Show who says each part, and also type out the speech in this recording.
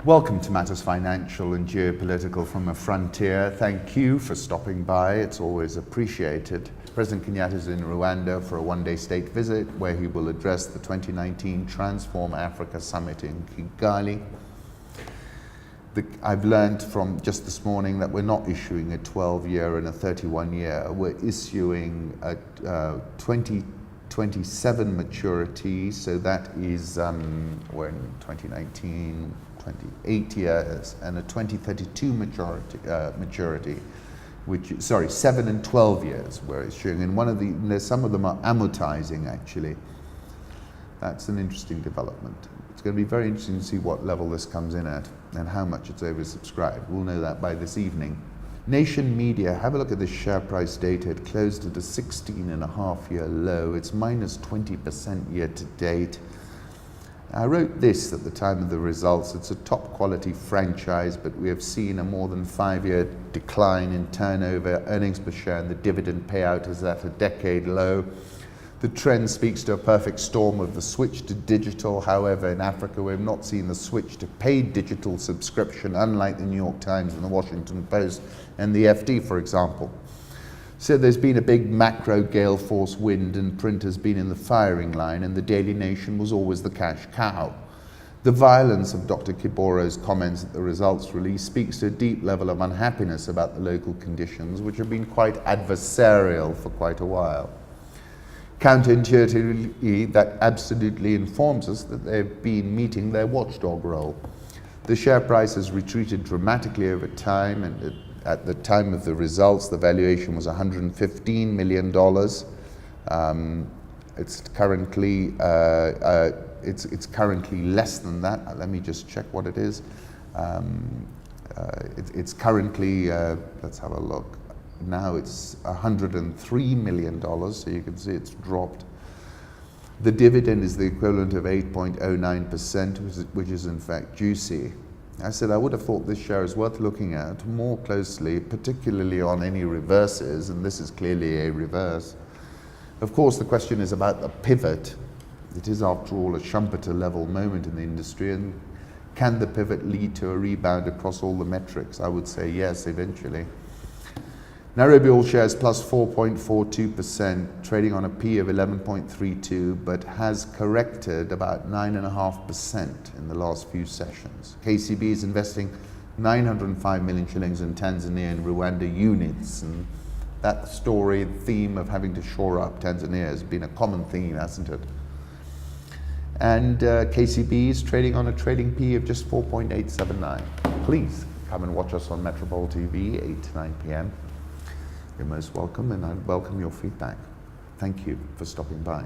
Speaker 1: Welcome to Matters Financial and Geopolitical from a Frontier. Thank you for stopping by. It's always appreciated. President Kenyatta is in Rwanda for a one-day state visit where he will address the 2019 Transform Africa Summit in Kigali. I've learned from just this morning that we're not issuing a 12-year and a 31-year. We're issuing a 2027 maturity, so that is, we're in 2019, 28 years, and a 2032 maturity, which, sorry, 7 and 12 years we're issuing, and some of them are amortizing actually. That's an interesting development. It's going to be very interesting to see what level this comes in at and how much it's oversubscribed. We'll know that by this evening. Nation Media, have a look at the share price data. It closed at a 16.5-year low. It's minus 20% year to date. I wrote this at the time of the results. It's a top quality franchise, but we have seen a more than 5-year decline in turnover, earnings per share, and the dividend payout is at a decade low. The trend speaks to a perfect storm of the switch to digital. However, in Africa, we have not seen the switch to paid digital subscription, unlike the New York Times and the Washington Post and the FT, for example. So there's been a big macro gale force wind, and print has been in the firing line, and the Daily Nation was always the cash cow. The violence of Dr. Kiboro's comments at the results release speaks to a deep level of unhappiness about the local conditions, which have been quite adversarial for quite a while. Counterintuitively, that absolutely informs us that they've been meeting their watchdog role. The share price has retreated dramatically over time, and at the time of the results, the valuation was $115 million. It's currently less than that. Let me just check what it is. It's currently, let's have a look. Now it's $103 million, so you can see it's dropped. The dividend is the equivalent of 8.09%, which is in fact juicy. I said I would have thought this share is worth looking at more closely, particularly on any reverses, and this is clearly a reverse. Of course, the question is about the pivot. It is, after all, a Schumpeter level moment in the industry, and can the pivot lead to a rebound across all the metrics? I would say yes, eventually. Nairobi All Shares plus 4.42%, trading on a P of 11.32, but has corrected about 9.5% in the last few sessions. KCB is investing 905 million shillings in Tanzania and Rwanda units, and that story, theme of having to shore up Tanzania has been a common theme, hasn't it? And KCB is trading on a trading P of just 4.879. Please come and watch us on Metropole TV, 8 to 9 p.m. You're most welcome, and I welcome your feedback. Thank you for stopping by.